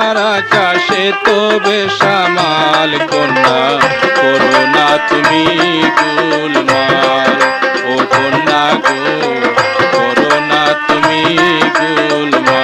দৈরার আকাশে তো বেসামাল কন্যা করোনা তুমি গোলমাল ও কন্যা গো করোনা তুমি গোলমাল।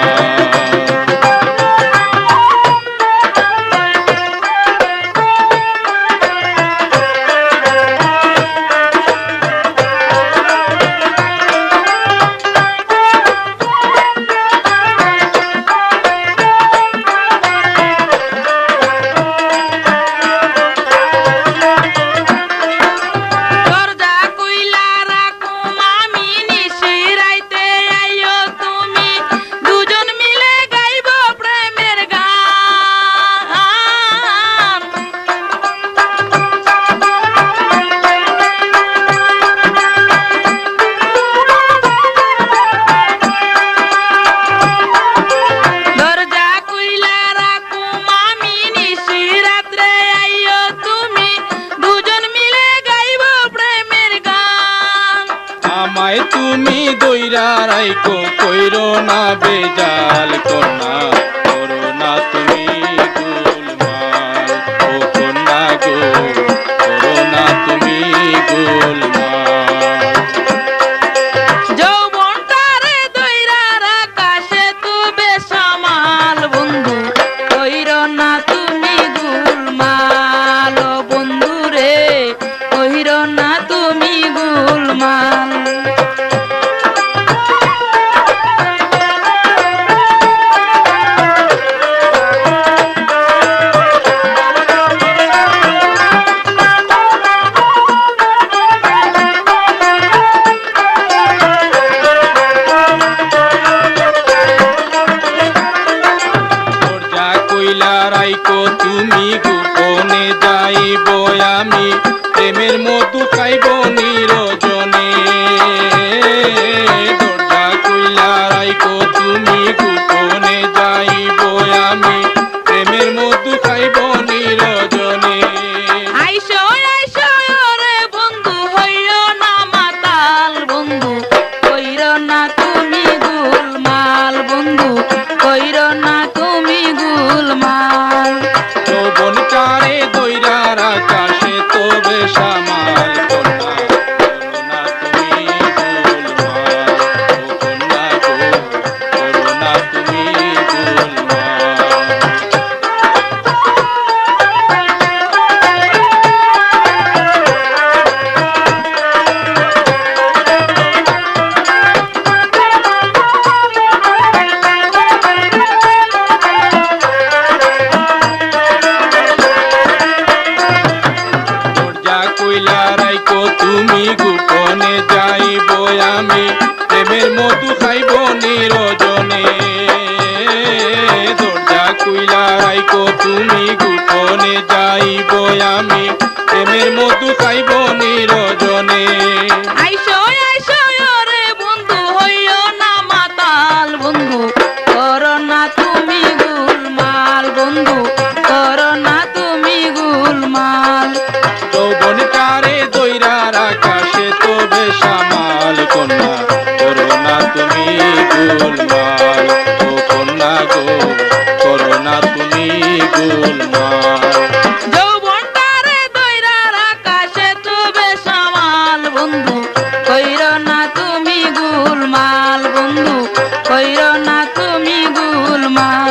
তুমি দৈরা রাইকো কইরো না বেজাল কন্যা করোনা তুমি গোলমাল ও কন্যা গো করোনা তুমি গোলমাল। যৌবনটারে দৈরার আকাশে তো বেসামাল বন্ধু কইরো না তুমি গোলমাল ও বন্ধু রে কইরো না তুমি গোলমাল। রাইকো তুমি গোপনে যাইব আমি প্রেমের মধু খাইব নিরজনে দরজা কইলা রাইকো তুমি গোপনে যাইব আমি প্রেমের মধু খাইব নিরজনে। আইসো আইসো রে বন্ধু হইও না মাতাল বন্ধু কইরো না তুমি গোলমাল বন্ধু কইরো না তুমি গোলমাল। যৌবনটারে দৈরার আকাশে তো বেসামাল কন্যা করোনা তুমি গোলমাল ও কন্যা গো করোনা তুমি গোলমাল। তুমি গোপনে যাইব আমি প্রেমের মধু খাইব নিরজনে দরজা কইলা রাইকো তুমি গোপনে যাইব আমি প্রেমের মধু খাইব নিরজনে। আইসো আইসো রে বন্ধু হইও না মাতাল বন্ধু করো না তুমি গোলমাল বন্ধু করো না তুমি গোলমাল। যৌবনটারে দৈরার আকাশে তো বেসামাল কন্যা করোনা তুমি গোলমাল ও কন্যা গো করোনা তুমি গোলমাল। যৌবনটারে দৈরার আকাশে তো বেসামাল বন্ধু কইরো না তুমি গোলমাল বন্ধু কইরো না তুমি গোলমাল।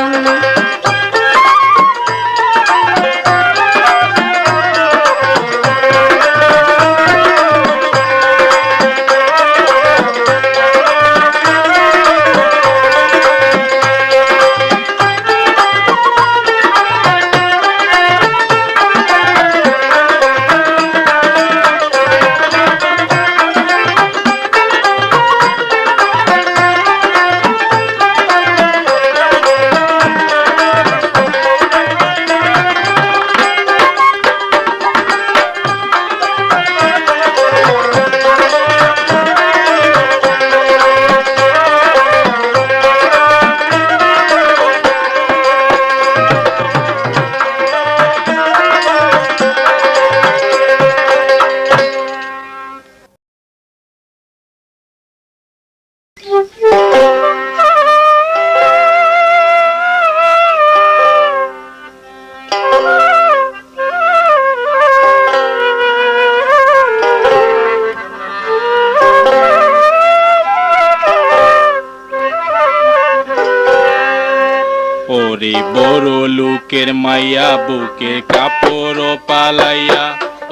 ওরে বড় লোকের মাইয়া বুকের কাপড় পালাইয়া,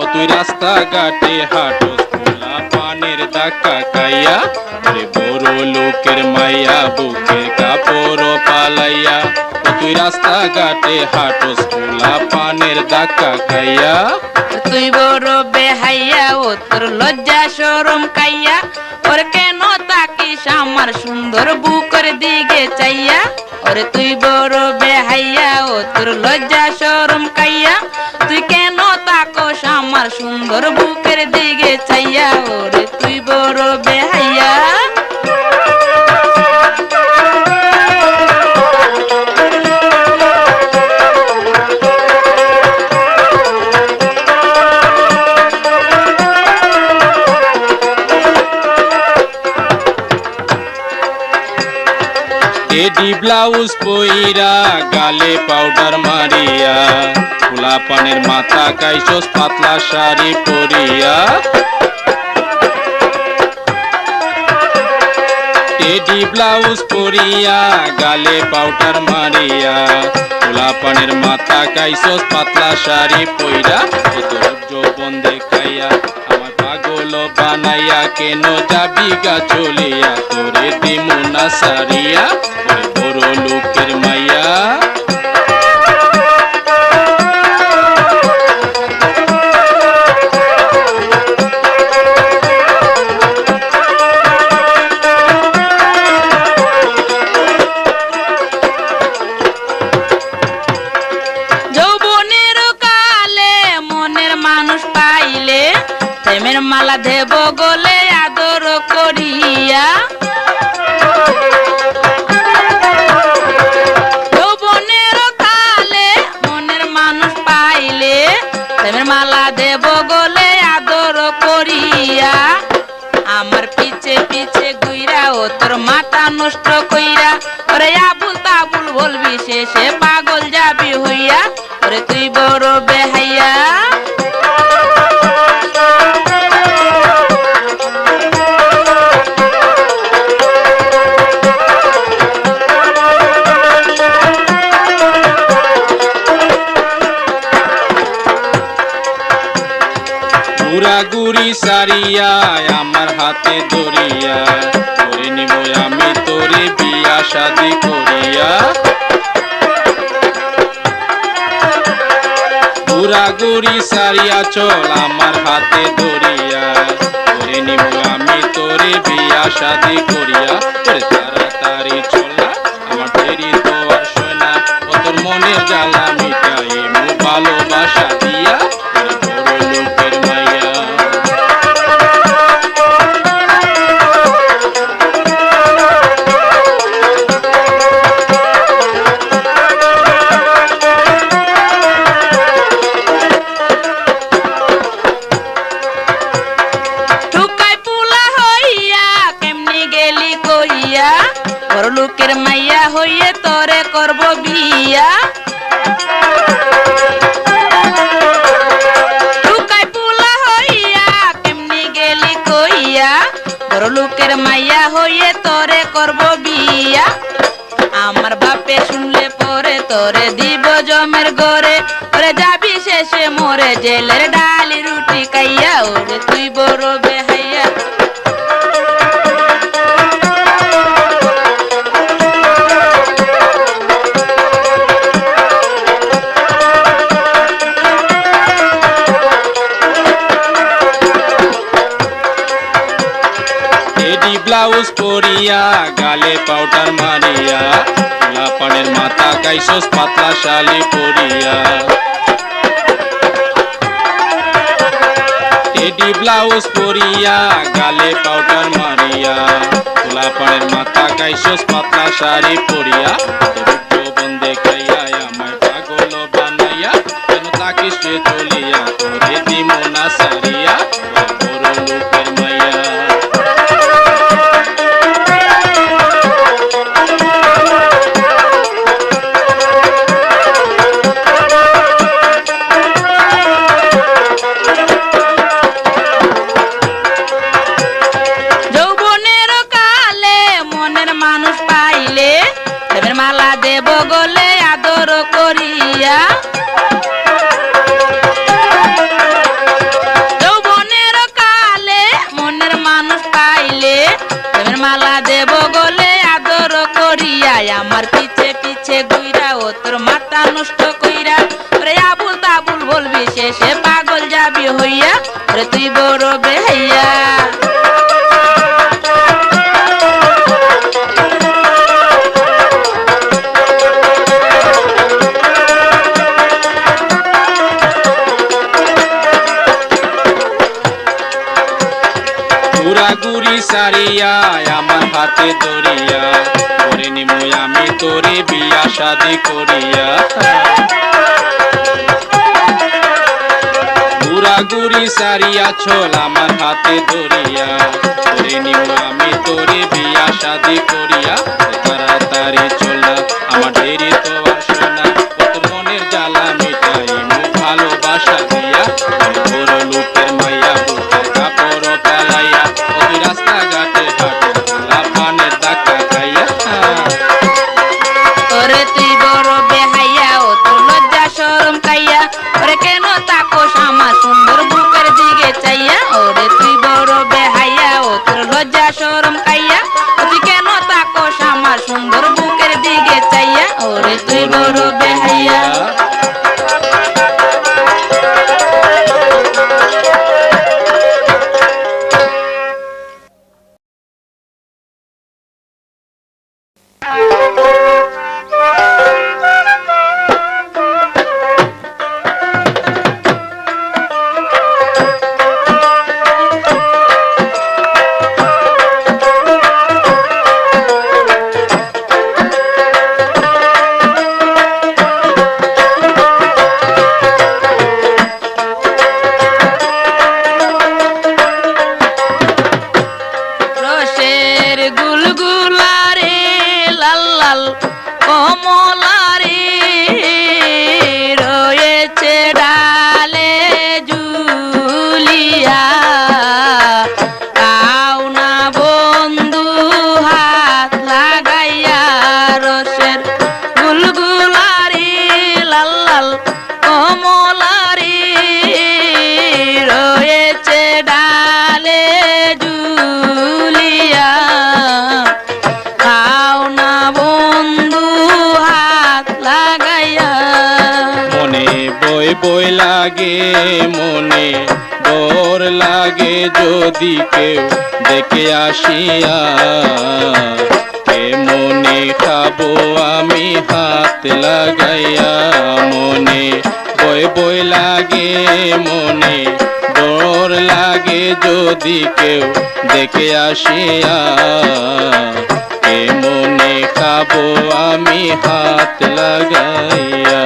ও তুই রাস্তাঘাটে হাঁটোস পোলা পানের ধাক্কা খাইয়া। ওরে বড় লোকের মাইয়া বুকের কাপড় পালাইয়া, ও তুই রাস্তাঘাটে হাঁটোস পোলা পানের ধাক্কা খাইয়া। তুই বড় বেহাইয়া, ও তোর লজ্জা শরম কাইয়া, ওর কেন তাকিস আমার সুন্দর বুকের দিকে চাইয়া। ওরে তুই বড় বেহাইয়া, ও তোর লজ্জা শরম কাইয়া, তুই কেন তাকস আমার সুন্দর বুকের দিকে চাইয়া। ওরে তুই বড় বেহাইয়া। টেডি ব্লাউজ পইরা গালে পাউডার মারিয়া, পোলা পানের মাথা কাইছস পাতলা শাড়ি পরিয়া। টেডি ব্লাউজ পরিয়া গালে পাউডার মারিয়া, পোলা পানের মাথা কাইছস পাতলা শাড়ি পইরা। তোর যৌবন দেখাইয়া আমার পাগল বানাইয়া, কেন যাবি গা চলিয়া তোরে দিমু না সারিয়া। ওরে বড় লোকের মাইয়া। যৌবনের কালে মনের মানুষ পাইলে, প্রেমের মালা দেব গলে আদর করিয়া। যৌবনের কালে মনের মানুষ পাইলে, প্রেমের মালা দেব গলে আদর করিয়া। আমার পিছে পিছে গুইরা, ও তোর মাথা নষ্ট কইরা, ওরে আবুল তাবুল বলবি শেষে পাগল যাবি হইয়া। ওরে তুই বড় বেহাইয়া। ঘুরাঘুরি সারিয়া আমার হাতে ধরিয়া, করে নিব আমি তোরে বিয়া শাদি করিয়া। ঘুরাঘুরি সারিয়া চল আমার হাতে ধরিয়া, করে নিব আমি তোরে বিয়া শাদি করিয়া। ওরে তাড়াতাড়ি চলা আমার দেরি তো আর সয় না, ও তোর মনের জ্বালা মিটাই মু ভালোবাসা দিয়া। ওরে বড় লোকের মাইয়া। ঠুকাই পুলা হইয়া কেমনি গেলি কইয়া, বড় লোকের মাইয়া হইয়ে তোরে করব বিয়া। ঠুকাই পুলা হইয়া কেমনি গেলি কইয়া, বড় লোকের মাইয়া হইয়ে তোরে করব বিয়া। আমার বাপে শুনলে পরে তোরে দিব জমের ঘরে, ওরে যাবি শেষে মোরে জেলের ডালি রুটি খাইয়া। ওরে তুই বড় বেহাইয়া। টেডি ব্লাউজ পরিয়া গালে পাউডার মারিয়া, পোলা পানের মাথা কাইছস পাতলা শাড়ি পরিয়া। টেডি ব্লাউজ পরিয়া গালে পাউডার মারিয়া, পোলা পানের মাথা কাইছস পাতলা শাড়ি পরিয়া। তোর যৌবন দেখাইয়া আমায় পাগল বানাইয়া, কেন তাকিস রে চলিয়া তোরে দিমু না সারিয়া। বড় লোকের মাইয়া। যৌবনের কালে মনের মানুষ পাইলে, প্রেমের মালা দেব গলে শেষে পাগল যাবি হইয়া, ওরে তুই বড় বেহাইয়া। ঘুরাঘুরি সারিয়া আমার হাতে ধরিয়া, করে নিমু আমি তোরে বিয়া শাদি করিয়া। ঘুরাঘুরি সারিয়া চল আমার হাতে ধরিয়া, করে নিমু আমি তোরে বিয়া শাদি করিয়া। তাড়াতাড়ি চল না আমার দেরি তো আর শোনা, তোর মনের জ্বালা মিটাইমু ভালোবাসা দিয়া। বড় লোকের মাইয়া বুকের কাপড় পালাইয়া, ওই রাস্তাঘাটে হাঁটে পানের ধাক্কা খাইয়া। ওরে তুই বড় বেহাইয়া, ও তোর লজ্জা শরম খাইয়া, ওরে কেন তাকোস আমার সুন্দর বুকের দিকে চাইয়া। ওরে তুই বড় বেহাইয়া, ও তোর লজ্জা শরম খাইয়া, তুই কেন তাকোস আমার সুন্দর বুকের দিকে চাইয়া। ওরে তুই বড় বেহাইয়া। রসের গুলগুলারে লাল লাল কমলারে, রয়েছে ডালে ঝুলিয়া। আও না বন্ধু হাত লাগাইয়া, রসের গুলগুলারে লাল লাল কমলারে, রয়েছে ডালে ঝুলিয়া। খাও না বন্ধু হাত লাগাইয়া। মনে বই বই লাগে, মনে ডর লাগে যদি কেউ দেখে আসিয়া। মনে খাবো আমি হাত লাগাইয়া, মনে বই বই লাগে, মনে ডর লাগে যদি কেউ দেখে আসিয়া। মনে খাবো আমি হাত লাগাইয়া।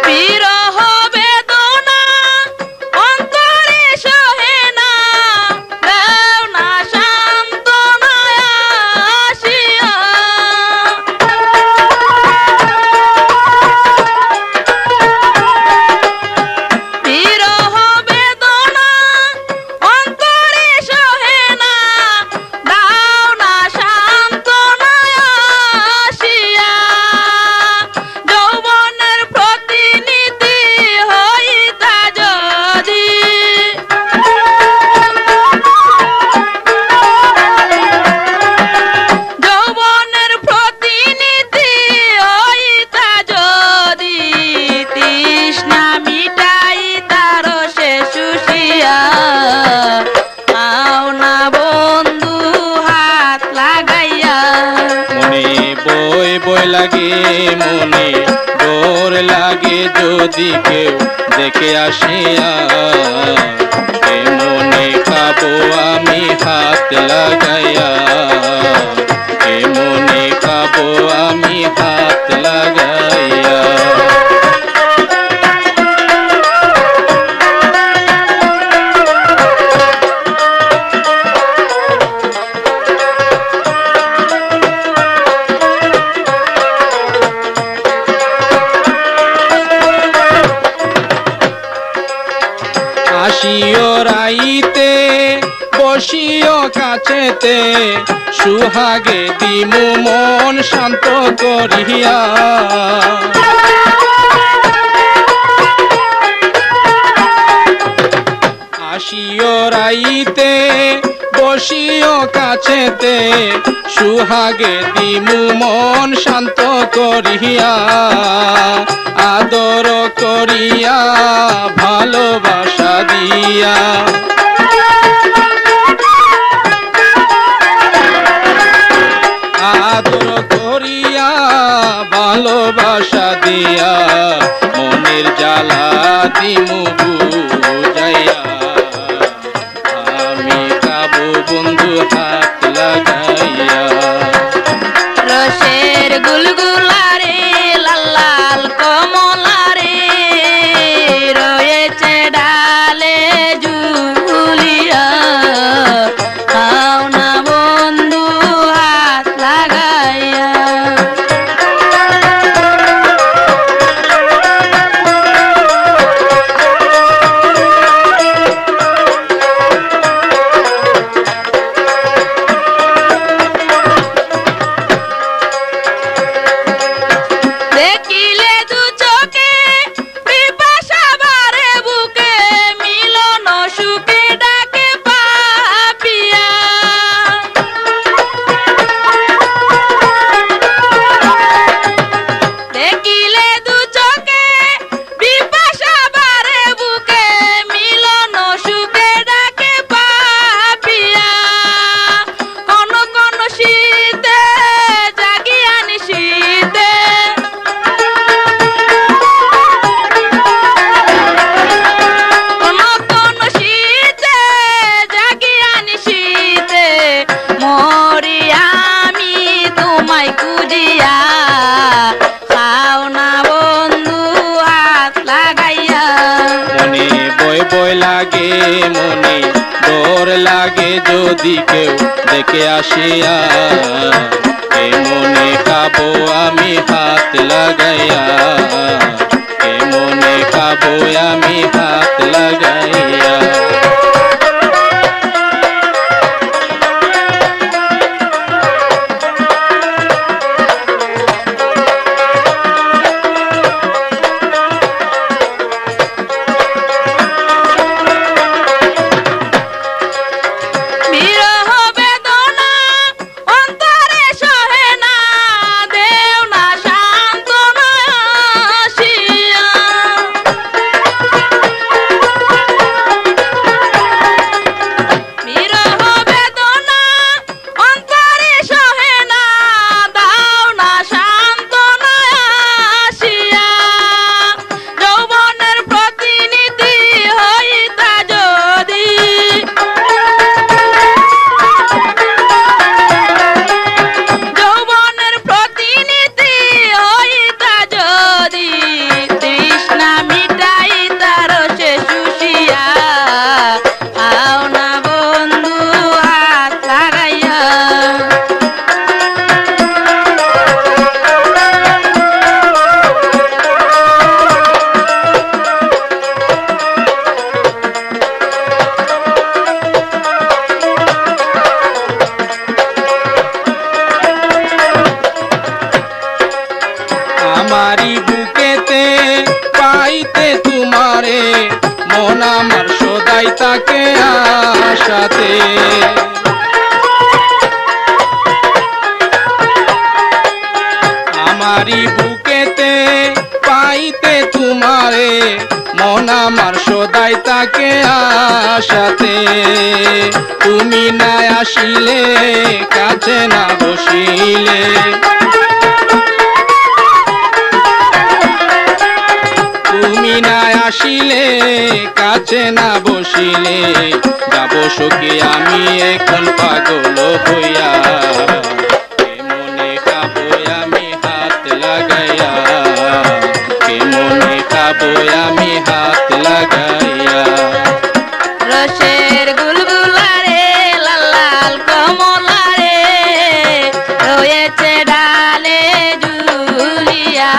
বিরহ বেদনা অন্তরে সহে না, দাও না সান্ত্বনা আসিয়া। বিরহ বেদনা অন্তরে সহে না, দাও না সান্ত্বনা আসিয়া। যৌবনের প্রতিনিধি হইতা যদি, যৌবনের প্রতিনিধি হইতা যদি, তৃষ্ণা মিটাইতা রসে শুষিয়া। আও না বন্ধু হাত লাগাইয়া। মনে বই বই লাগে, মনে ডর লাগে যদি কেউ দেখে আসিয়া। মনে খাবো আমি হাত লাগাইয়া, মনে খাবো আমি হাত লাগাইয়া। আসিও রাইতে বসিও কাছেতে, সুহাগে দিমু মন শান্ত করিয়া। আসিও রাইতে বসিও কাছেতে সুহাগে দিমু মন শান্ত করিয়া আদর করিয়া ভালোবাসা দিয়া আদর করিয়া ভালোবাসা দিয়া মনের জ্বালা দিমু বুঝাইয়া আমি কাবু বন্ধু হাত লাগাইয়া রসের গুলগুলারে লাল লাল কমলারে রয়েছে ডালে ঝুলিয়া খাও না বন্ধু হাত লাগাইয়া দেখিলে দু চোখে পিপাসা ভরে বুকে মিলন সুখে ডাকে পাপিয়া দেখিলে দু চোখে পিপাসা ভরে বুকে মিলন সুখে ডাকে পাপিয়া কোন কোন শীতে জাগিয়া নিশীতে কোন কোন শীতে জাগিয়া নিশীতে মরি আমি তোমায় খুঁজিয়া খাও না বন্ধু হাত লাগাইয়া মনে বয় বয় লাগে মনে ডর লাগে যদি কেউ দেখে আসিয়া এ মনে খাবো আমি হাত লাগাইয়া এ মনে খাবো আমি হাত লাগাইয়া বিরহ বেদনা অন্তরে সহে না দেও না সান্ত্বনা আসিয়া বিরহ বেদনা অন্তরে সহে না দাও না সান্ত্বনা আসিয়া যৌবনের প্রতিনিধি হইতা যদি যৌবনের প্রতিনিধি হইতা যদি তৃষ্ণা মিটাইতা রসে শুষিয়া খাও না বন্ধু হাত লাগাইয়া আমারি বুকেতে পাইতে তোমারে মন আমার সদাই তাকে আশাতে আমারি বুকেতে পাইতে তোমারে মন আমার সদাই তাকে আশাতে তুমি না আসিলে কাছে না বসিলে তুমি না আসিলে কাছে না বসিলে যাব সখী আমি এখন পাগল হইয়া কে মনে খাবো আমি হাত লাগাইয়া কে মনে খাবো আমি হাত লাগাইয়া রসের গুলগুলারে লাল লাল কমলারে রয়েছে ডালে ঝুলিয়া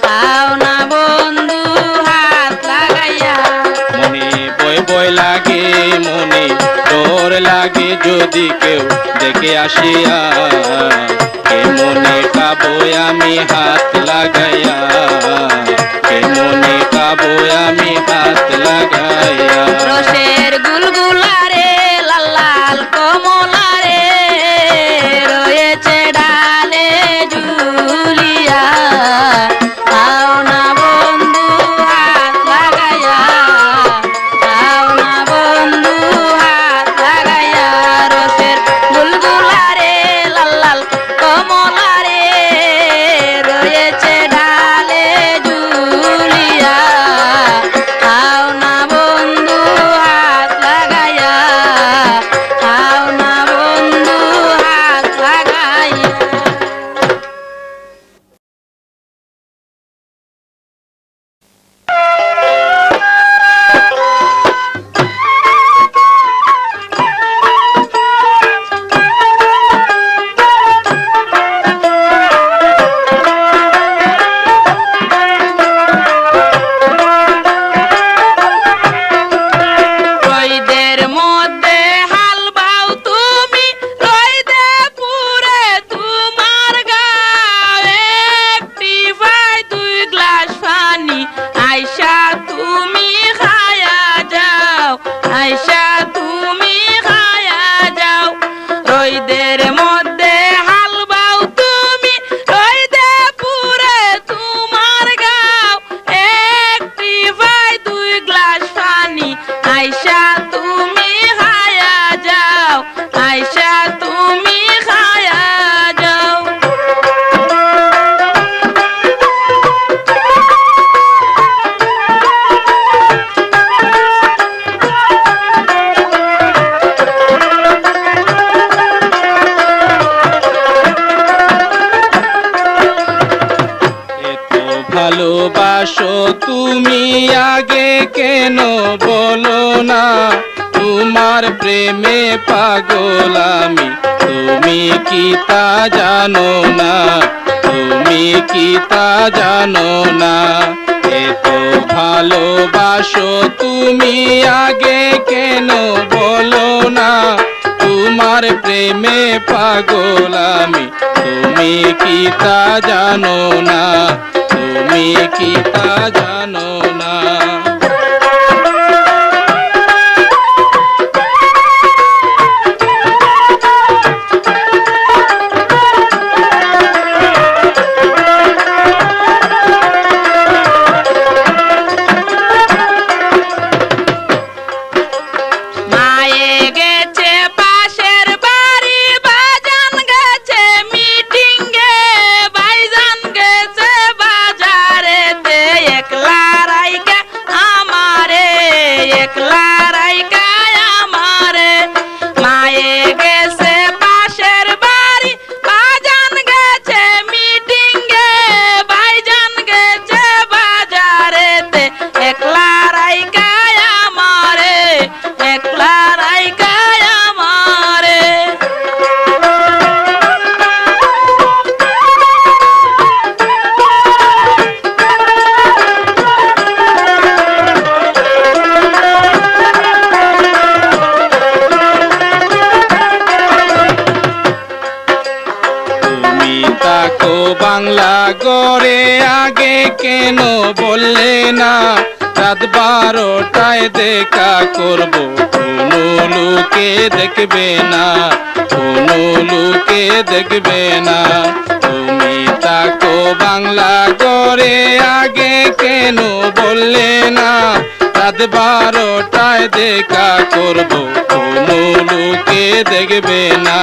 খাও না বন্ধু হাত লাগাইয়া মনে বয় বয় লাগে মনে ডর লাগে যদি কেউ দেখে আসিয়া, কেমনে পাবো আমি হাত লাগাইয়া, কেমনে পাবো আমি হাত লাগাইয়া। রসের গুলগুলারে লাল লাল কমলারে রয়েছে ডালে ঝুলিয়া, আও না বন্ধু হাত লাগাইয়া, আও না বন্ধু হাত লাগাইয়া। রসের গুলগুলারে লাল লাল কমলারে রয়েছে ডালে ঝুলিয়া, আও না বন্ধু হাত লাগাইয়া, আও না বন্ধু হাত লাগাইয়া। রইদের মধ্যে হাল বাও তুমি, রইদে পুরে তোমার গাও, একটি ভাই দুই গ্লাস পানি আইসা তুমি খায়া যাও, আইসা তুমি খায়া যাও। রইদের মধ্যে হাল বাও তুমি, রইদে পুরে তোমার গাও, একটি ভাই দুই গ্লাস পানি আইসা তুমি খায়া যাও, আইসা তুমি খায়া যাও। এত ভালোবাসো তুমি আগে কেন বলো না, তোমার প্রেমে পাগল আমি, তুমি কি তা জানো না, তুমি কি তা জানো না। এত ভালোবাসো তুমি আগে কেন বলো না, তোমার প্রেমে পাগল আমি, তুমি কি তা জানো না, তুমি কি তা জানো না। মায়ে গেছে পাশের বাড়ি, বাজান গেছে মিটিং গে, ভাইজান গেছে বাজারেতে, একলা রাইকা আমারে, একলা রাইকা আমারে। মায়ে গেছে পাশের বাড়ি, বাজান গেছে মিটিং গে, ভাইজান গেছে বাজারেতে, একলা রাইকা আমারে, একলা রাইকা আমারে। তুমি তাকো বাংলা গড়ে আগে কেন বললে না, রাত 12টায় দেখা করব, কোনো লোকে দেখবে না, কোনো লোকে দেখবে না। তুমি তাকো বাংলা গড়ে আগে কেন বললে না, রাত 12টায় দেখা করব, কোনো লোকে দেখবে না,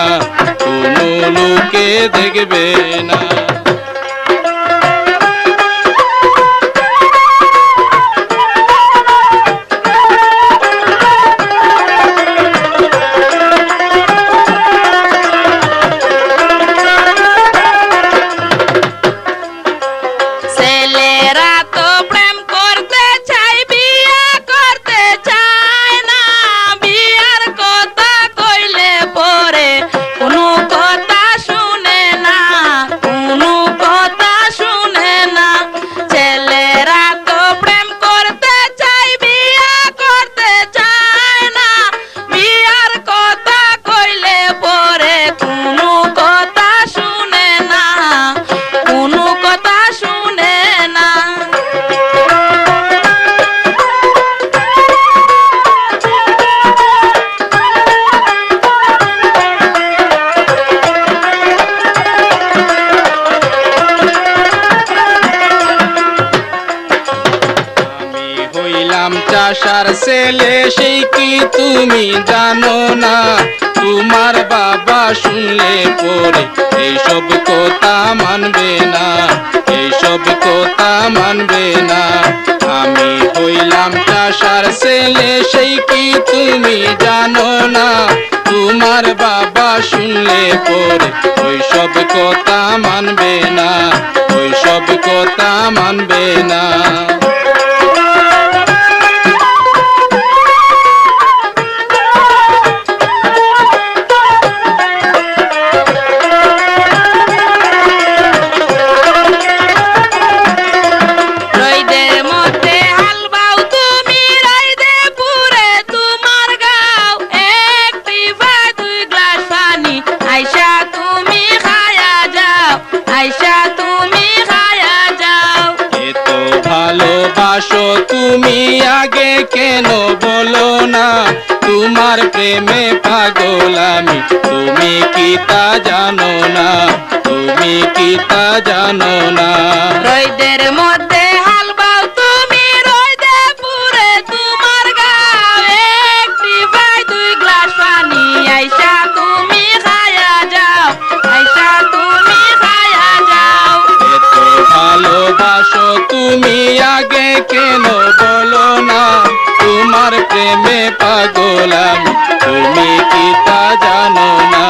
কোনো লোকে দেখবে না। ছেলেরা তো প্রেম করতে চাই, বিয়া করতে চায় না, বিয়ার কথা কইলে পরে কোনো কথা শুনে না, কোনো তুমি জানো না, তোমার বাবা শুনলে পরে এইসব কথা মানবে না, এইসব কথা মানবে না। আমি হইলাম চাষার ছেলে, সেই কি তুমি জানো না, তোমার বাবা শুনলে পরে ওইসব কথা মানবে না, ওইসব কথা মানবে না। ভালোবাসো তুমি আগে কেন বলো না, তোমার প্রেমে পাগল আমি, তুমি কি তা জানো না, তুমি কি তা জানো না। রইদের মধ্যে হাল বাও তুমি, রইদে পুরে তোমার গাও, একটি ভাই দুই গ্লাস পানি, আইসা তুমি খায়া যাও, আইসা তুমি খায়া যাও। এত ভালোবাসো তুমি আগে কেন বলো না, তোমার প্রেমে পাগল আমি, তুমি কি তা জানো না,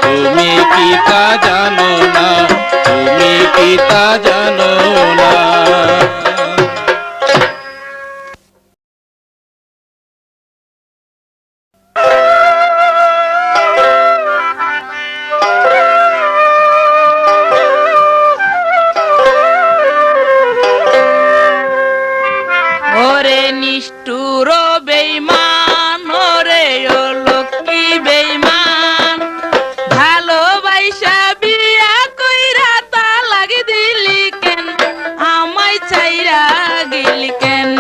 তুমি কি তা জানো না, তুমি কি তা জানো না। ওরে নিষ্ঠুর বেঈমান, ওরে ও লক্ষ্মী বেঈমান, ভালোবাসা বিয়া কইরা তালাক দিলি কেন, আমায় ছাইরা গেলি কেন।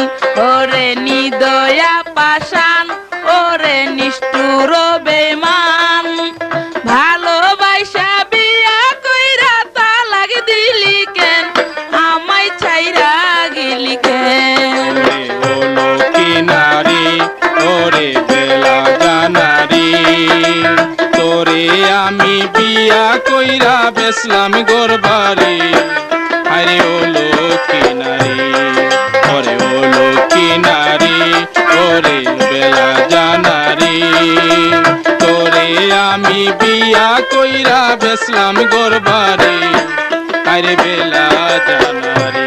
ওরে নিদয়া পাষাণ, ওরে নিষ্ঠুর বেঈমান, ভালোবাসা বিয়া কইরা তালাক দিলি কেন, আমায় ছাইরা গেলি কেন। নারী ওরে বেলা জানারি, তোরে আমি বিয়া কইরা বেসলাম গোরবারি, আরে ও লক্ষ্মী নারী, ওরে ও লক্ষ্মী নারী, ওরে বেলা জানারি, তোরে আমি বিয়া কইরা বেসলাম গোরবারি, আরে বেলা জানারি।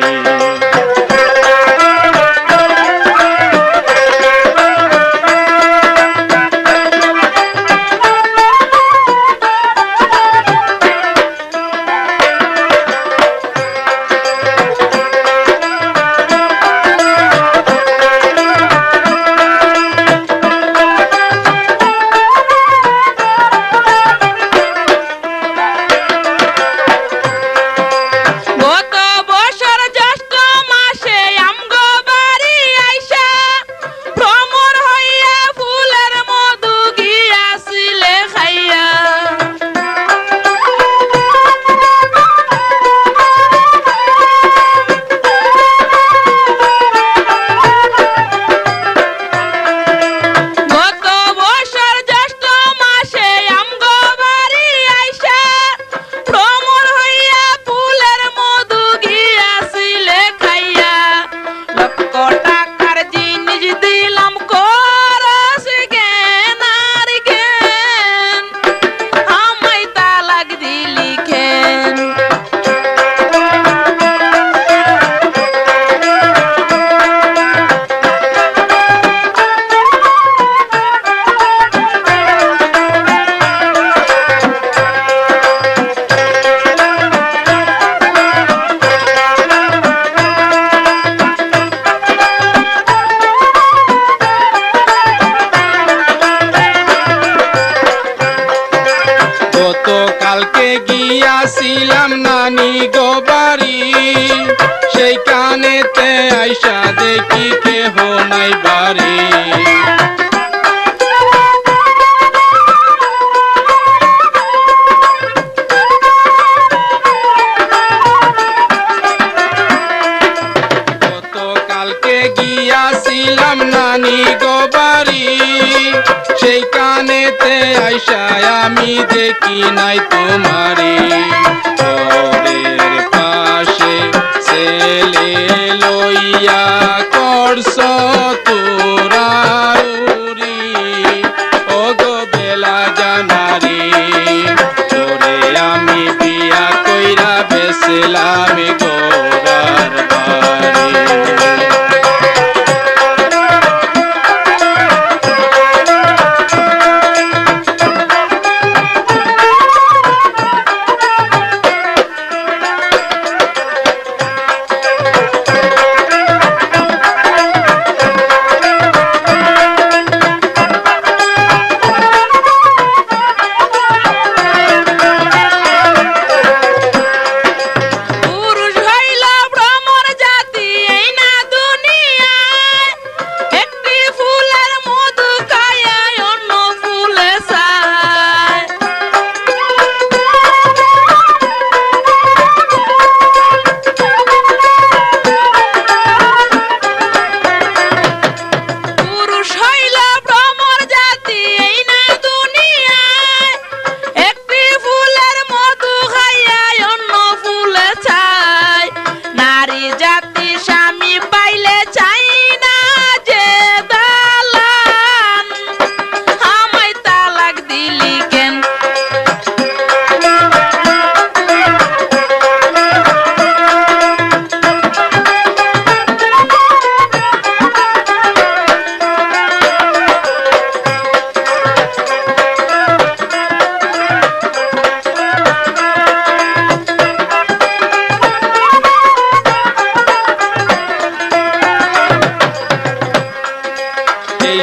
কালকে গিয়াছিলাম নানি গো বাড়ি, সেই কানেতে আইসা দেখি কেহ নাই বাড়ি। কালকে গিয়াছিলাম নানি গো বাড়ি, আমি দেখি নাই তোমারে ঘরের পাশে ছেলে লইয়া করছ তোরা উরি ও গো বেলা জানারি তোরে আমি বিয়া কইরা বেসলাম গোরার বাড়ি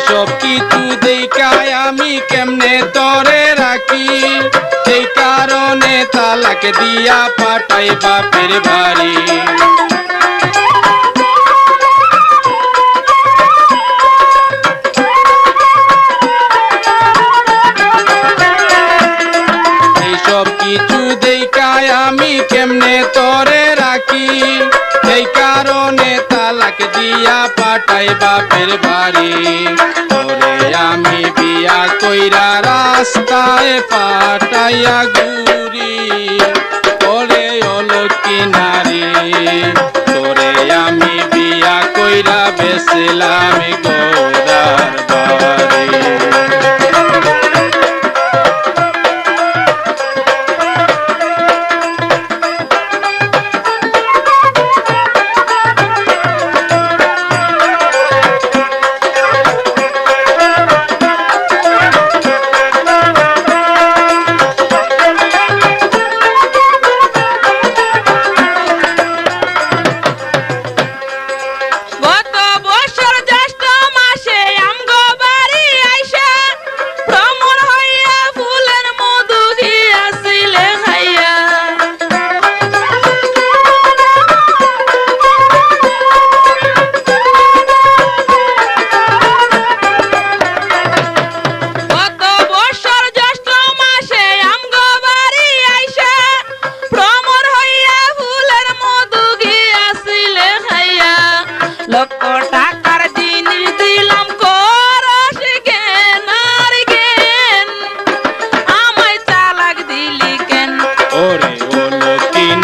সব কিছু দেখায় আমি কেমনে তরে রাখি সেই কারণে তালাক দিয়া পাঠাই বাপের বাড়ি এই সব কিছু দেখায় আমি কেমনে তরে রাখি সেই কারণে তালাক দিয়া পাঠাই বাপের বাড়ি তোরে আমি বিয়া কইরা রাস্তায় পাঠাইয়া ঘুরি ওরে অলক্ষী নারী তোরে আমি বিয়া কইরা বেসলাম গোরার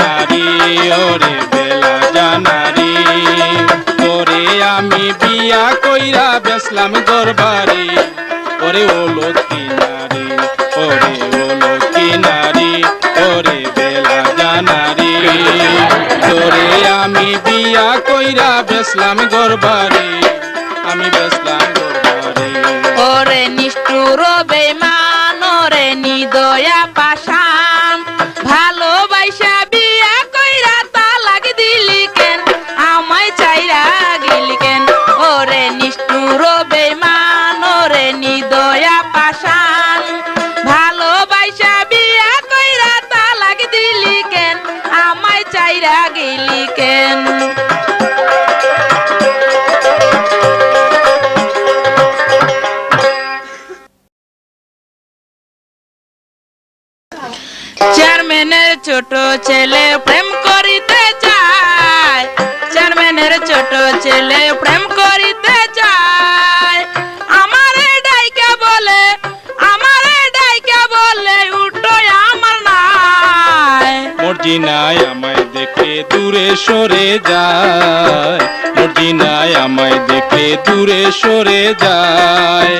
বাড়ি ওরে বেলা জানারি তোরে আমি বিয়া কইরা বেসলাম দরবারি ওরে ও লক্ষ্মী নারী ওরে ও লক্ষ্মী নারী ওরে বেলা জানারি তোরে আমি বিয়া কইরা বেসলাম দরবারি আমি বেসলাম দরবারি ওরে নিষ্ঠুর বেঈমান ওরে নিদয়া পাষাণ ভালোবাসা বিয়া কইরা তালাক দিলি কেন আমায় চাইরা গেলি কেন ওরে নিষ্ঠুর বেঈমান ওরে নিদয়া পাষাণ ভালোবাসা বিয়া কইরা তালাক দিলি কেন আমায় চাইরা গেলি কেন চেয়ারম্যানের ছোট ছেলে প্রেম করিতে চায় চেয়ারম্যানের ছোট ছেলে প্রেম করিতে চায় আমারে ডাইকা বলে মর্জিনায় আমায় দেখে দূরে সরে যায়, মর্জিনায় আমায় দেখে দূরে সরে যায়।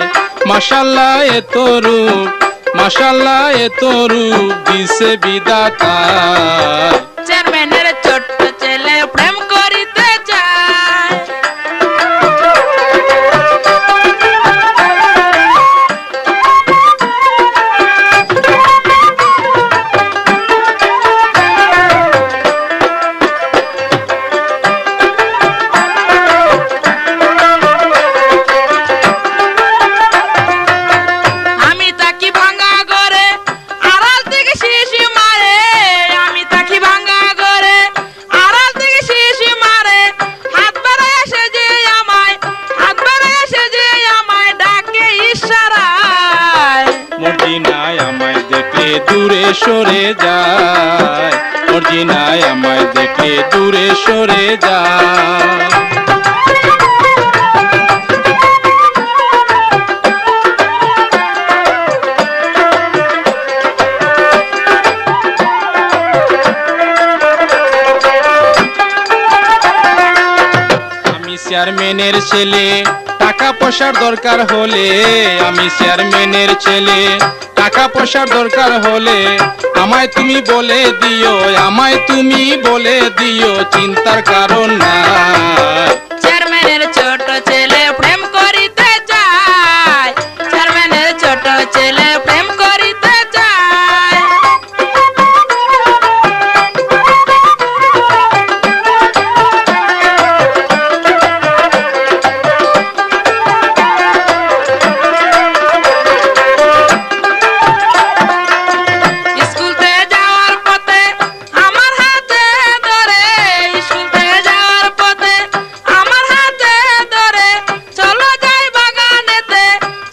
মাশাআল্লাহ এত রূপ, মাশাআল্লাহ এত রূপ দিছে বিধাতা। চেয়ারম্যানের ছোট্ট ছেলে প্রেম করিতে যায়। আমি তাকি ভাঙা ঘরে আড়াল থেকে শিশি মারে, আমি তাকি ভাঙা ঘরে আড়াল থেকে শিশি মারে। হাত বাড়ায় আসে যে আমায়, হাত বাড়ায় আসে যে আমায় ডাকে ইশারায়। মর্জিনায় আমায় দেখে দূরে সরে যায়, মর্জিনায় আমায় দেখে দূরে সরে যায়। আমি চেয়ারম্যানের ছেলে, টাকা পয়সার দরকার হলে, আমি চেয়ারম্যানের ছেলে, টাকা পয়সার দরকার হলে আমায় তুমি বলে দিও, আমায় তুমি বলে দিও, চিন্তার কারণ নাই। চেয়ারম্যানের ছোট ছেলে প্রেম করিতে যায়, চেয়ারম্যানের ছোট ছেলে প্রেম করিতে যায়। স্কুলতে যাওয়ার পথে আমার হাতে ধরে, স্কুলতে যাওয়ার পথে আমার হাতে ধরে, চলো যাই বাগানেতে,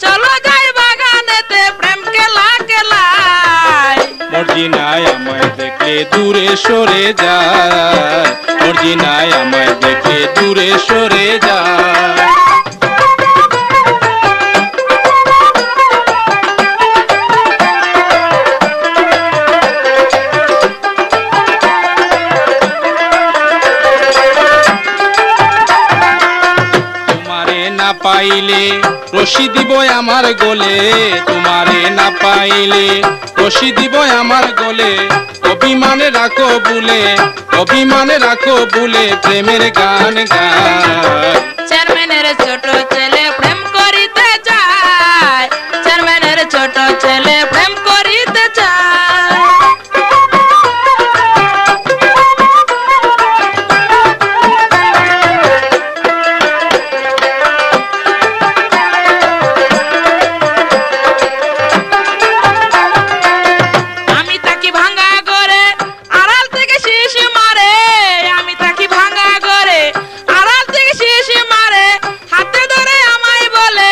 চলো যাই বাগানেতে, প্রেম খেলা খেলায়। মর্জিনায় আমায় দেখে দূরে সরে যায়, মর্জিনায় আমায় দেখে দূরে সরে যায়। তোমারে না পাইলে রশি দিব আমার গলে, তোমারে না পাইলে রশি দিব আমার গলে। অভিমানে রাখো বুলে, অভিমানে রাখো বুলে, প্রেমের গান গায়। চেয়ারম্যানের ছোট ছেলে প্রেম করিতে যায়, চেয়ারম্যানের ছোট ছেলে প্রেম করিতে যায়। আমি তাকি ভাঙা ঘরে আড়াল থেকে শিশি মারে, আমি তাকি ভাঙা ঘরে আড়াল থেকে শিশি মারে। হাতে ধরে আমায় বলে,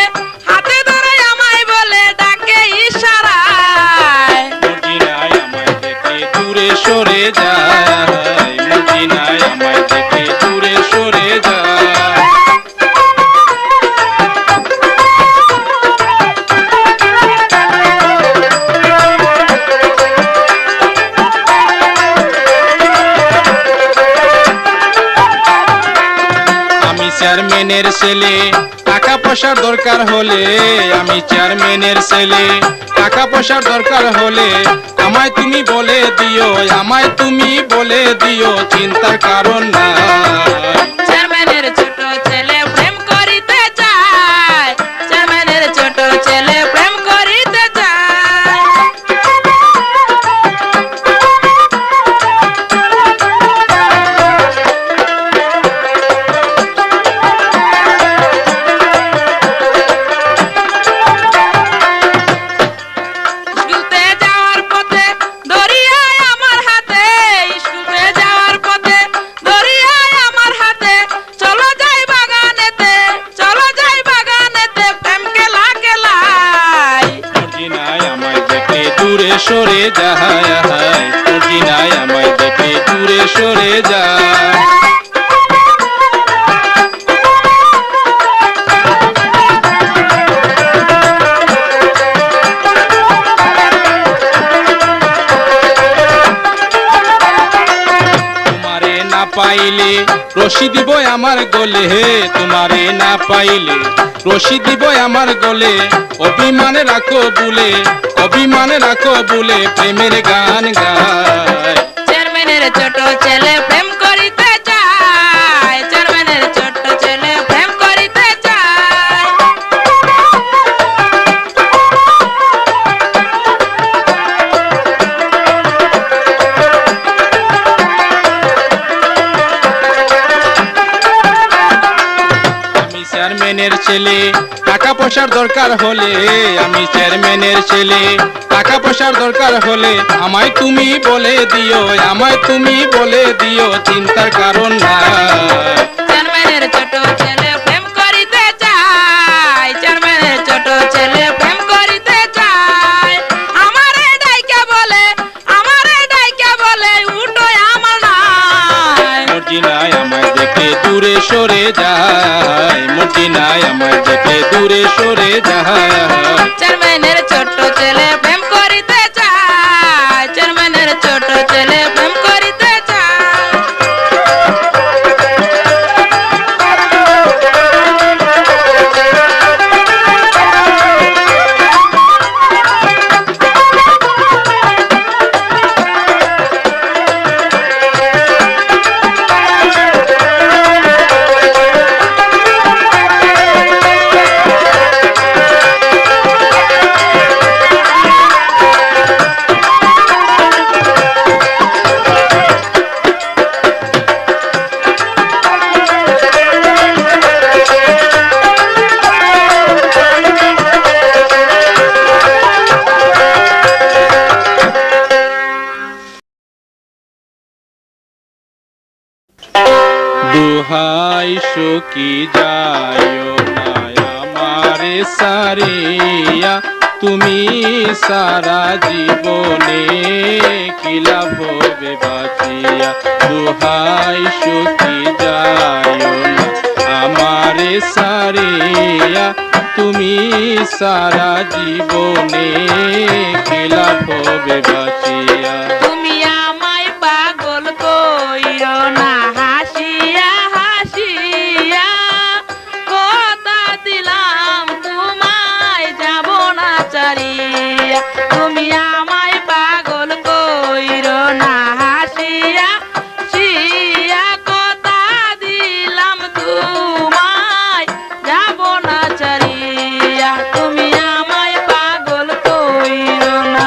হাতে ধরে আমায় বলে ডাকে ইশারায়। মর্জিনায় আমায় দেখে দূরে সরে যায়, মর্জিনায় আমায় দেখে দূরে সরে যায়। আমি চেয়ারম্যানের ছেলে, টাকা পয়সার দরকার হলে, আমি চেয়ারম্যানের ছেলে, টাকা পয়সার দরকার হলে আমায় তুমি বলে দিও, আমায় তুমি বলে দিও, চিন্তার কারণ নাই। চেয়ারম্যানের ছোট ছেলে প্রেম করিতে যায়, চেয়ারম্যানের ছোট ছেলে প্রেম করিতে যায়। স্কুলতে যাওয়ার পথে দরিয়ায় আমার হাতে, স্কুলতে যাওয়ার পথে দরিয়ায় আমার হাতে, চলো যাই বাগানেতে, চলো যাই বাগানেতে, প্রেম খেলা খেলায়। মর্জিনায় আমায় দেখে দূরে সরে যায়, মর্জিনায় আমায় দেখে দূরে সরে যায়। পাইলে রশি দিব আমার গলে, তোমারে না পাইলে রশি দিব আমার গলে। অভিমানে রাখো বুলে, অভিমানে রাখো বুলে, প্রেমের গান গায়। চেয়ারম্যানের ছোট ছেলে প্রেম করিতে চায়, চেয়ারম্যানের ছোট ছেলে প্রেম করিতে চায়। আমি চেয়ারম্যানের ছেলে, টাকা পয়সার দরকার হলে, আমি চেয়ারম্যানের ছেলে, টাকা পয়সার দরকার হলে আমায় তুমি বলে দিও, আমায় তুমি বলে দিও, চিন্তার কারণ নাই। চেয়ারম্যানের ছোট ছেলে প্রেম করিতে চায়, চেয়ারম্যানের ছোট ছেলে প্রেম করিতে চায়। আমারে ডাইকা বলে, আমারে ডাইকা বলে, উঠো আমার নাই। মর্জিনায় আমায় দেখে দূরে সরে যায়, মর্জিনায় আমায় দেখে দূরে সরে যায়। চেয়ারম্যানের ছোট ছেলে প্রেম করিতে চায়, চেয়ারম্যানের ছোট ছেলে প্রেম করিতে চায়। দুহাই সখী যায়ও না আমারে সারিয়া, তুমি সারা জীবনে কি লাভ হবে বাঁচিয়া। দুহাই সখী যায়ও না আমারে সারিয়া, তুমি সারা জীবনে কি লাভ হবে বাঁচিয়া। তুমি আমায় পাগল কইরো না হাসিয়া হাসিয়া, কথা দিলাম তোমায় যাব না চারিয়া। তুমি আমায় পাগল কইরো না হাসিয়া হাসিয়া, কথা দিলাম তোমায় যাব না চারিয়া। তুমি আমায় পাগল কইরো না।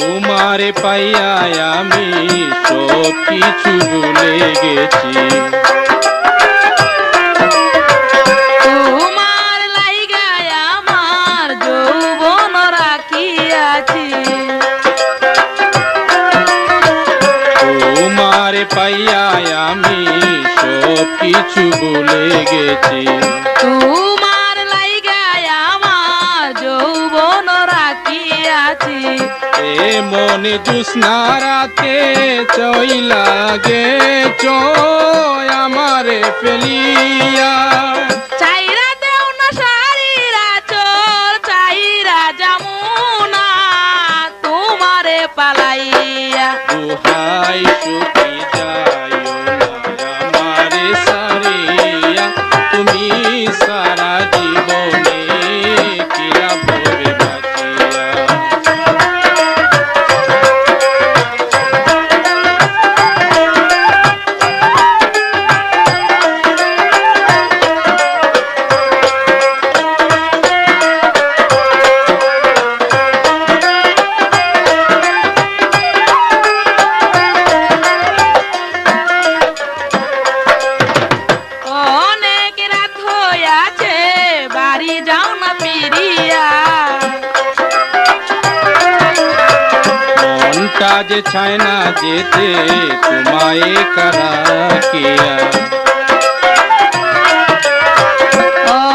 তোমারে পাইয়া আমি সব কিছু ভুলে গেছি, তোমার লাইগায় আমার যৌবন রাখিয়াছি। তোমারে পাইয়া আমি সব কিছু ভুলে গেছি। তোমার লাইগায় আমার যৌবন রাখিয়াছি। এ মনে জুস্না রাতে চইলা গেছ আমারে ফেলিয়া, চাইরা দেও না শাড়িরা চোর, চাইরা যামুনা তোমারে পালাইয়া। দুহাই সখী যায়ও না আমারে সারিয়া, তুমি সারা জীবনে কি লাভ হবে বাঁচিয়া। অনেক রাত হইয়াছে, বাড়ি যাও না ফিরিয়া। মনটা যে চায় না যেতে তোমায় কারাকিয়া।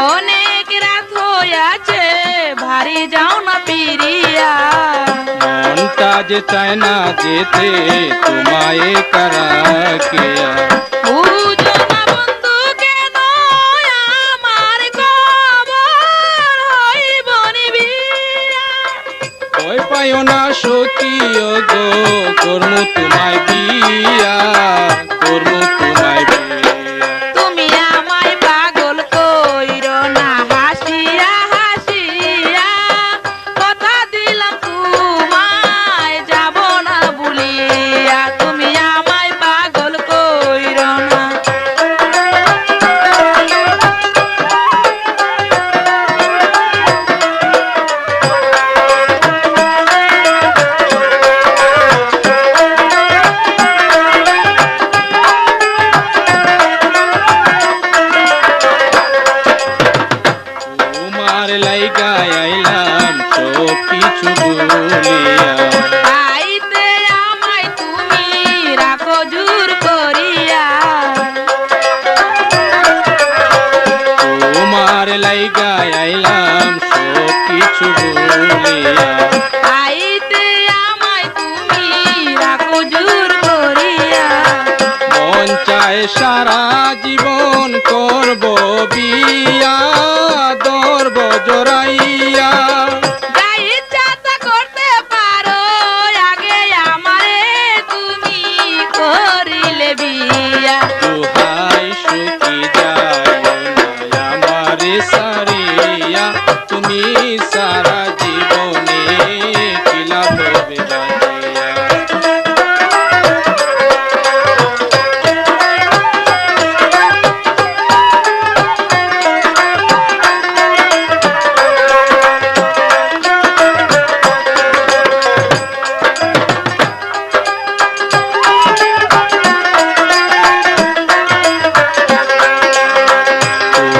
অনেক রাত হইয়াছে, বাড়ি যাও না ফিরিয়া। আজ চায় না যেতে তোমায় কারা কেয়া বুঝো না বন্ধু কেন আমার খবর হইব নিবিয়া। ভয় পাইও না সখী গো করমু তোমায় বিয়া করমু তোমায় বিয়া তুমি আমায় পাগল কইরো না হাসিয়া হাসিয়া, কথা দিলাম তোমায় যাব না ভুলিয়া। তুমি আমায় পাগল কইরো না। তোমার লাইগা আইলাম সব কিছু ভুলিয়া আইতে আমায় তুমি রাখো জোর করিয়া। তোমার লাইগা আইলাম সব কিছু ভুলিয়া আইতে আমায় তুমি রাখো জোর করিয়া। মন চায় সারা জীবন করব বিয়া দরব জড়াইয়া যা ইচ্ছা তা করতে পারো, আগে আমারে তুমি করিলে বিয়া। দুহাই সুখী যায় না আমারে সারিয়া তুমি সারা জীবনে কিলা হবে বাঁচিয়া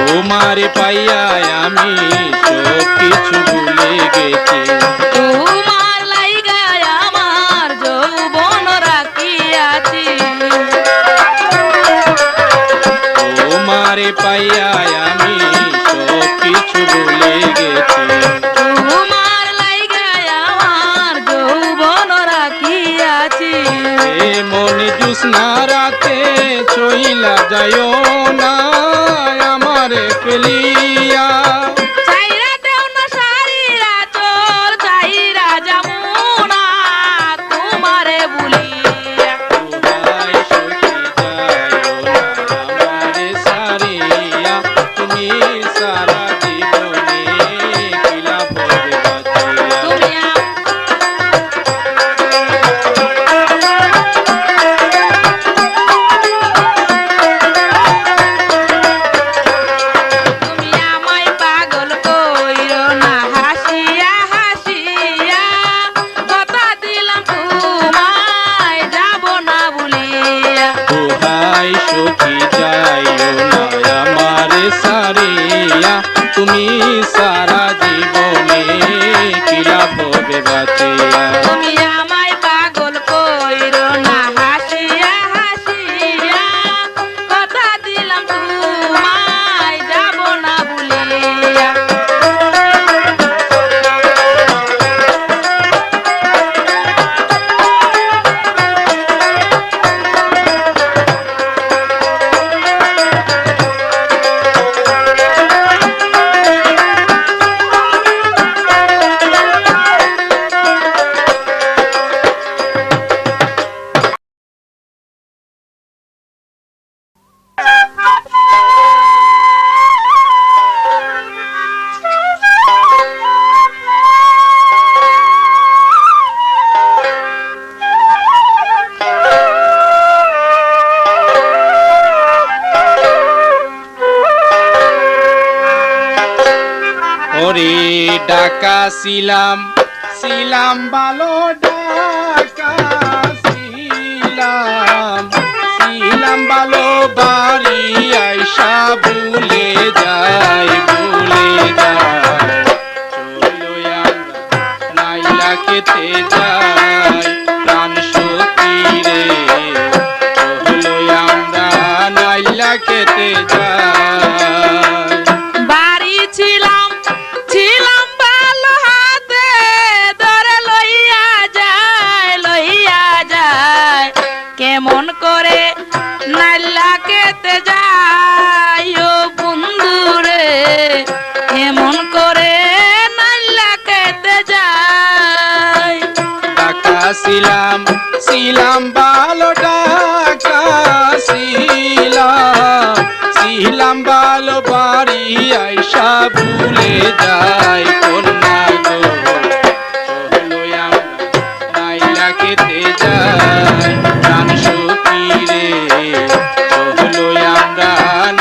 তোমারে পাইয়া আমি সব কিছু ভুলে গেছি তোমার লাইগা আমার যৌবন রাখিয়াছি। তোমারে পাইয়া আমি সব কিছু ভুলে গেছি তোমার লাইগা আমার যৌবন রাখিয়াছি। এ মনে জুসনা রাতে চইলা যায়ও না আমারে ফেলিয়া চাইরা দেও না সারিরা চোর, চাইরা যামুনা তোমারে ভুলিয়া। দুহাই সুখী যায়ও না আমারে সারিয়া তুমি সারা জীবনে কিলা হবে বাঁচিয়া তুমি তুমি আমায় পাগল কইরো না হাসিয়া হাসিয়া, কথা দিলাম তোমায় যাব না ভুলিয়া। দুহাই সুখী যাইও না আমারে সারিয়া তুমি সারা জীবনে কিলা হবে বাঁচিয়া তুমি আমায় পাগল কইরো না হাসিয়া হাসিয়া, কথা দিলাম তোমায় যাব না ভুলিয়া। ওরে ডাকা ছিলাম ছিলাম ভালো ডাকা ছিলাম ছিলাম ভালো বাড়ি আইসা ভুলে যায় চলো আমরা নাইলা খেতে যাই প্রাণ সখী রে চলো আমরা নাইলা খেতে যাই বাড়ি ছিলাম ছিলাম ভালো হাতে ধরে লইয়া যায়। কেমন করে নাইলা খেতে যাই। ডাকা ছিলাম ছিলাম ভালো ডাকা ছিলাম ভালো বাড়ি আইসা ভুলে যাই কন্যা গো চলো আমরা নাইলা খেতে যাই প্রাণ সখী রে চলো আমরা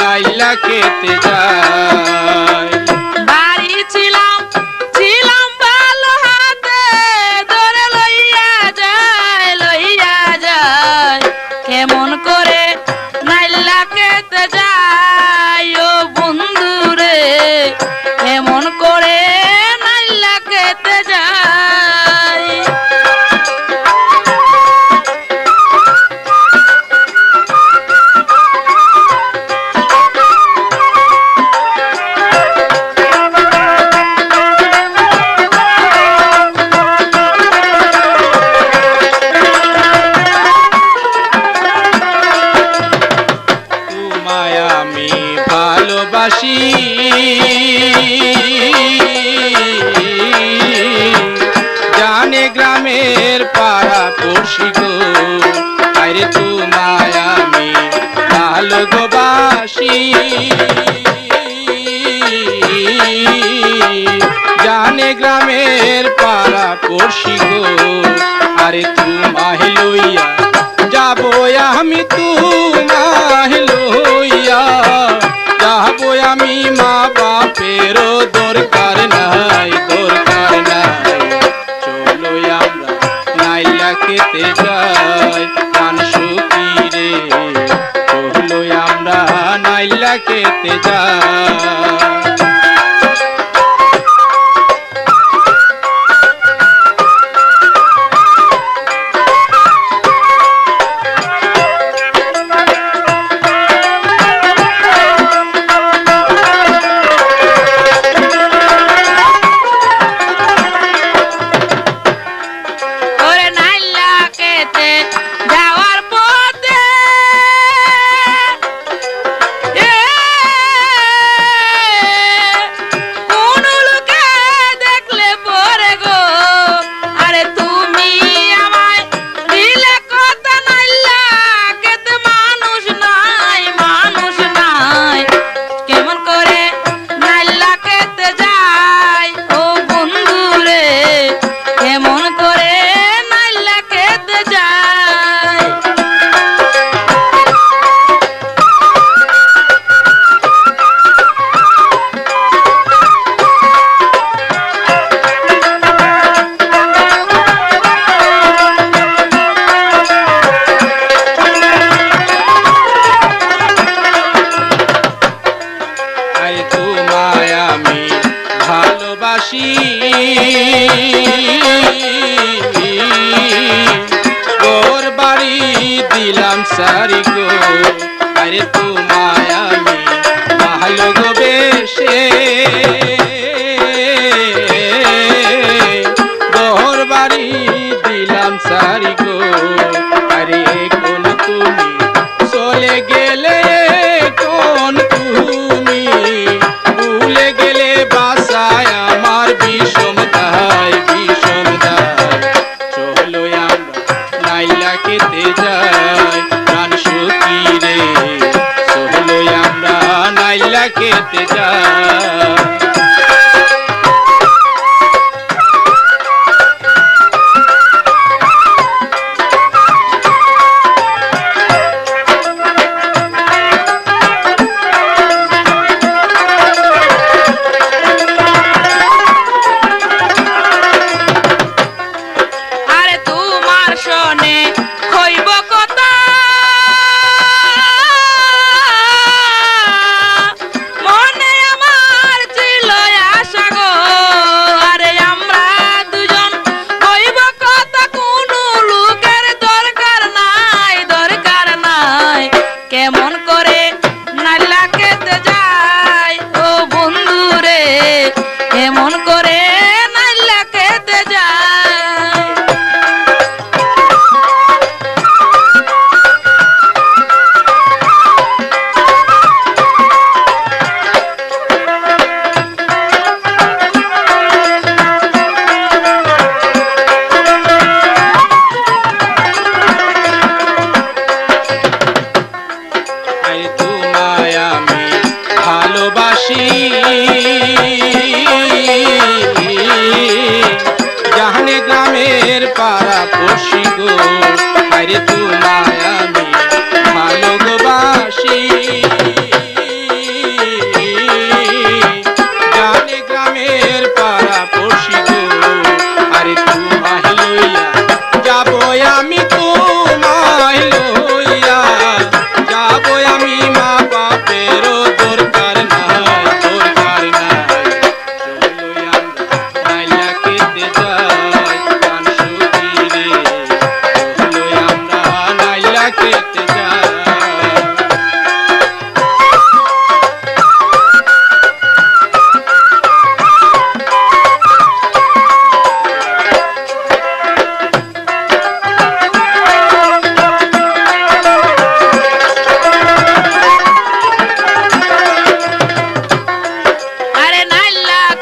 নাইলা খেতে যাই। বাড়ি ছিলাম ছিলাম ভালো হাতে ধরে লইয়া যায় কেমন করে নাইলা খেতে যাই ও বন্ধু রে কেমন করে নাইলা খেতে যাই। তোমায় আমি ভালোবাসি জানে গ্রামের পাড়া পড়শি গো আরে তোমায় আমি ভালোবাসি জানে গ্রামের পাড়া পড়শি গো আরে তোমায় লইয়া যাবো আমি তোমায় লইয়া যাবো আমি মা বাপেরও দরকার নাই চলো আমরা নাইলা খেতে যাই প্রাণ সখী রে চলো আমরা নাইলা খেতে যাই। ওরে নাইলা খেতে যাওয়ার পথে কোন লোকে দেখলে পরে গো আরে তুমি আমায় দিলে কথা নাইলা খেতে মানুষ নাই কেমন করে নাইলা খেতে যাই ও বন্ধু রে কেমন করে নাইলা খেতে যাই। আরে তোমায় আমি ভালোবাসি তোর বাড়ি দিলাম সারি গো আরে তোমায় আমি ভালোবেসে তোর বাড়ি দিলাম সারি গো আরে কোন তুমি চলে গেলে কোন তুমি ভুলে গেলে বাসায় আমার বিষম দায়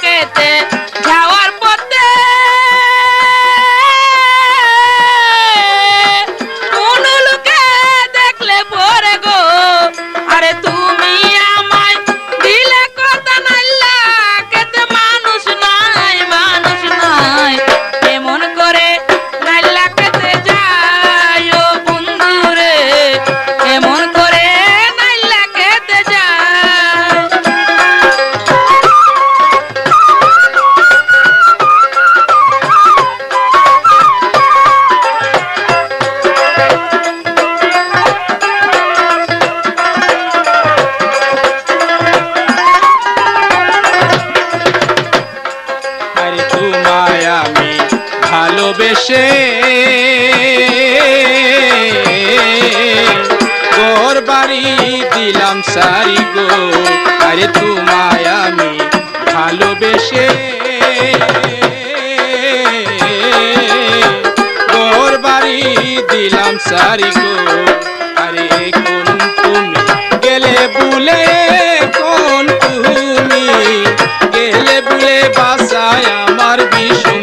খেতে যাওয়ার পথে কোন লোকে দেখলে পরে গো, আরে তুমি আমায় দিলে কথা নাইলা খেতে মানুষ নাই, মানুষ নাই, এমন করে নাইলা খেতে যায় ও বন্ধু রে, এমন করে নাইলা খেতে যায়। আরে তোমায় আমি ভালোবেসে ঘর বাড়ি দিলাম সারি গো, আরে তোমায় আমি ভালোবেসে ঘর বাড়ি দিলাম সারি গো, আরে কোন তুমি গেলে বুলে, কোন তুমি গেলে বুলে বাসায় আমার বিষম